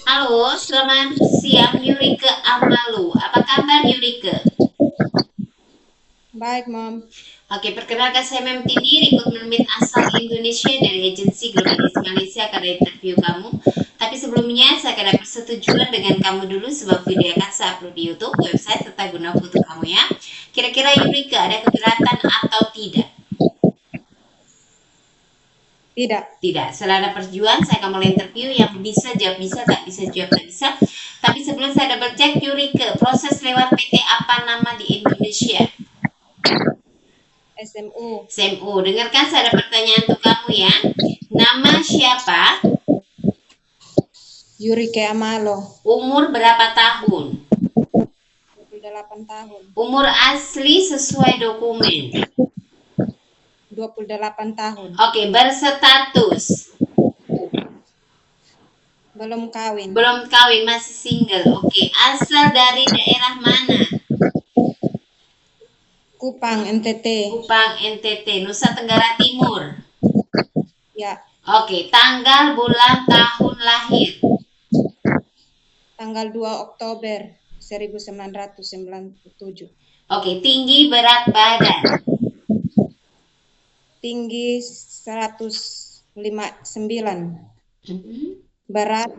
Halo, selamat siang Yurike Amalu. Apa kabar Yurike? Baik, Mom. Oke, perkenalkan saya Mem Tini, rekrutmen asal Indonesia dari agensi Globalisasi Malaysia karena interview kamu. Tapi sebelumnya saya akan dapat persetujuan dengan kamu dulu sebab video akan saya upload di YouTube, website serta guna foto kamu ya. Kira-kira Yurike ada keberatan atau tidak? Tidak, Tidak, selama perjuangan saya akan mulai interview yang bisa, tak bisa jawab, tak bisa. Tapi sebelum saya double check, Yurike, proses lewat PT apa nama di Indonesia? SMU. SMU. Dengarkan saya ada pertanyaan untuk kamu ya. Nama siapa? Yurike Amalo, Umur berapa tahun? 28 tahun. Umur asli sesuai dokumen. 28 tahun. Oke, berstatus. Belum kawin. Belum kawin, masih single. Oke, asal dari daerah mana? Kupang, NTT. Kupang, NTT, Nusa Tenggara Timur. Ya, Oke, tanggal, bulan, tahun lahir. tanggal 2 Oktober 1997. Oke, tinggi, berat badan. Tinggi 159. Mhm. Berat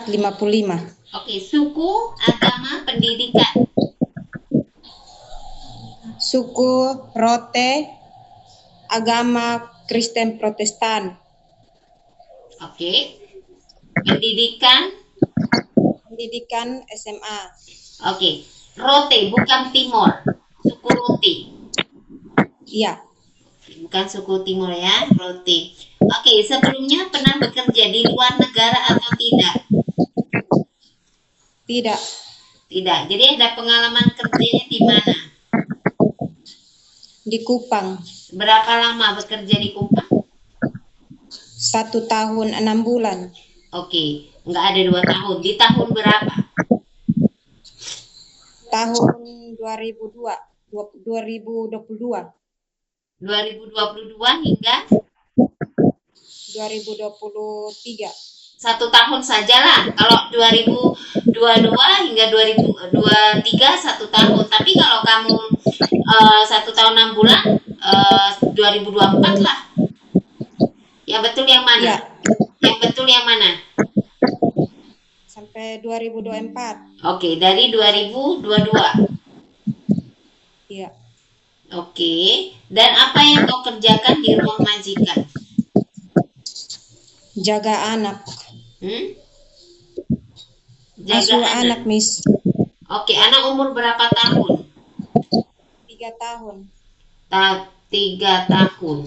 55. Oke, suku, agama, pendidikan. Suku Rote, agama Kristen Protestan. Oke, pendidikan. Pendidikan SMA. Oke, Rote bukan Timor, suku Rote, Iya, bukan suku Timor ya, Rote. Oke, sebelumnya pernah bekerja di luar negara atau tidak? tidak. Tidak. Jadi ada pengalaman kerjanya di mana? Di Kupang. Berapa lama bekerja di Kupang? 1 tahun 6 bulan. Oke, nggak ada 2 tahun. Di tahun berapa? Tahun 2022. 2022 hingga 2023. 1 tahun sajalah. Kalau 2022 hingga 2023 1 tahun. Tapi kalau kamu 1 tahun 6 bulan 2024 lah. Yang betul yang mana? Ya, Yang betul yang mana? sampai 2024. Oke, dari 2022. Iya, Oke. Dan apa yang kau kerjakan di rumah majikan? jaga anak. Hmm? Jaga Asuh anak. anak, Miss. Oke, anak umur berapa tahun? 3 tahun. 3 tahun.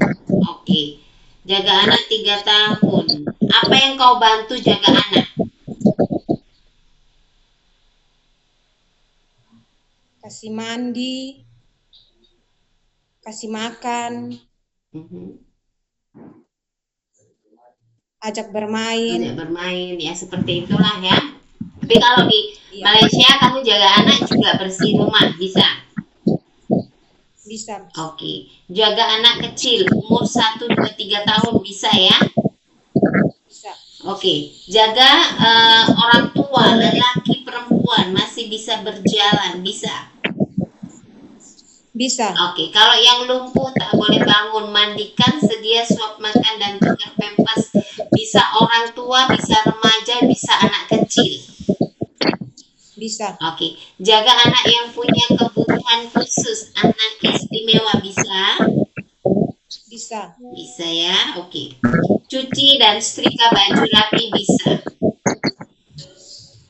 Oke. Jaga anak 3 tahun. Apa yang kau bantu jaga anak? Kasih mandi, kasih makan, Mhm. ajak bermain. Tidak bermain ya seperti itulah ya. Tapi kalau di Iya, Malaysia kamu jaga anak juga bersih rumah bisa. bisa. Oke. Jaga anak kecil umur 1, 2, 3 tahun bisa ya. Bisa. Oke. Jaga orang tua lelaki perempuan masih bisa berjalan bisa. Bisa. Oke, kalau yang lumpuh tak boleh bangun, mandikan, sedia suap makan dan tukar pempas. Bisa orang tua, bisa remaja, bisa anak kecil. Bisa. Oke, jaga anak yang punya kebutuhan khusus, anak istimewa bisa? Bisa. Bisa ya, oke. Cuci dan setrika baju rapi bisa?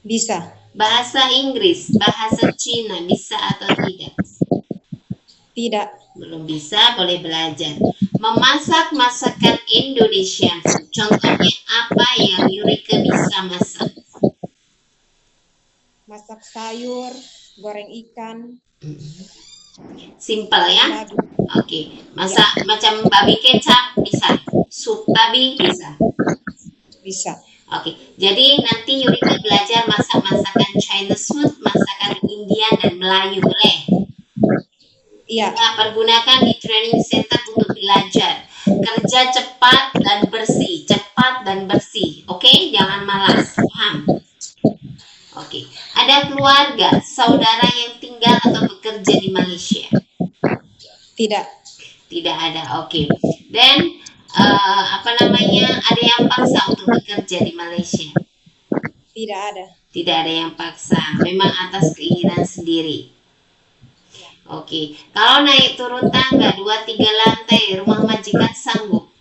Bisa. Bahasa Inggris, bahasa Cina bisa atau tidak? Tidak. Belum bisa, boleh belajar. Memasak masakan Indonesia. Contohnya apa yang Yurika bisa masak? Masak sayur, goreng ikan, Simpel ya. daging. Oke. Masak macam babi kecap bisa. Sup babi bisa. Bisa. Oke. Jadi nanti Yurika belajar masak masakan Chinese food, masakan India dan Melayu boleh. Iya. Kita pergunakan di training center untuk belajar. Kerja cepat dan bersih, cepat dan bersih. Oke, jangan malas. Paham? Oke. Ada keluarga, saudara yang tinggal atau bekerja di Malaysia? Tidak. Tidak ada. Oke. Dan ada yang paksa untuk bekerja di Malaysia? Tidak ada. Tidak ada yang paksa. Memang atas keinginan sendiri. Oke. Kalau naik turun tangga 2-3 lantai, rumah majikan sanggup?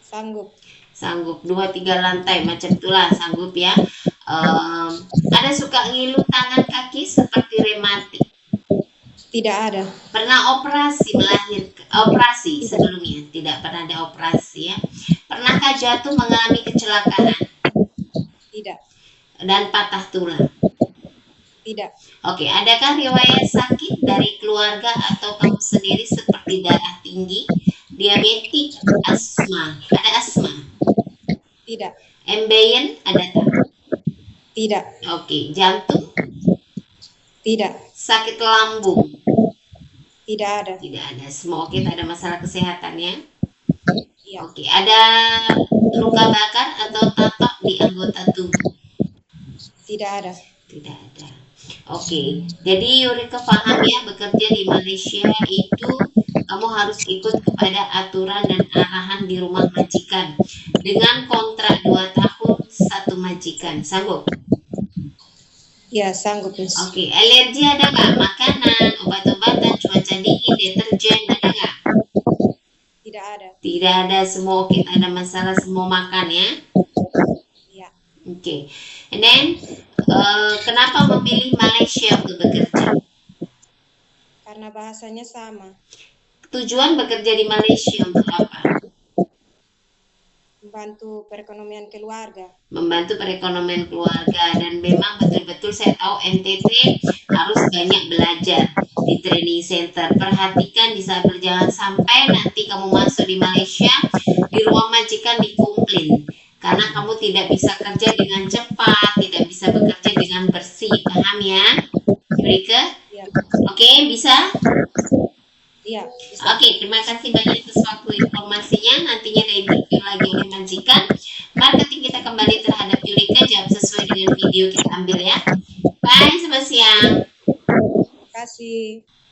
Sanggup. Sanggup. 2-3 lantai macam itulah sanggup ya. Ada suka ngilu tangan kaki seperti rematik? Tidak ada. Pernah operasi sebelumnya? Tidak pernah ada operasi ya. Pernahkah jatuh mengalami kecelakaan? Tidak. Dan patah tulang? Tidak. Oke, adakah riwayat sakit dari keluarga atau kamu sendiri seperti darah tinggi, diabetik, asma? Ada asma? Tidak. Ambeien ada tak? Tidak. Oke, jantung? Tidak. Sakit lambung? Tidak ada. Tidak ada. Semua oke, tak ada masalah kesehatan ya. Iya. Oke, ada luka bakar atau tato di anggota tubuh? Tidak ada. Tidak ada. Oke, jadi Yurika paham ya, bekerja di Malaysia itu kamu harus ikut kepada aturan dan arahan di rumah majikan dengan kontrak 2 tahun 1 majikan. Sanggup? Ya, sanggup, Miss. Oke, alergi ada nggak? Makanan, obat-obatan, cuaca dingin, deterjen, ada nggak? Tidak ada. Tidak ada, semua oke, tak ada masalah, semua makan ya. Iya. Oke, and then kenapa memilih Malaysia untuk bekerja? Karena bahasanya sama. Tujuan bekerja di Malaysia untuk apa? Membantu perekonomian keluarga. Membantu perekonomian keluarga, dan memang betul-betul saya tahu NTT harus banyak belajar di training center. Perhatikan di saat berjalan sampai nanti kamu masuk di Malaysia, di ruang majikan dikomplain karena kamu tidak bisa kerja dengan cepat, tidak bisa bekerja dengan bersih. Paham ya, Yurika? Iya. Oke, bisa? Iya. Bisa. Oke, terima kasih banyak atas waktu informasinya. Nantinya ada interview lagi oleh majikan. Marketing kita kembali terhadap Yurika, jawab sesuai dengan video kita ambil ya. Bye, selamat siang. Terima kasih.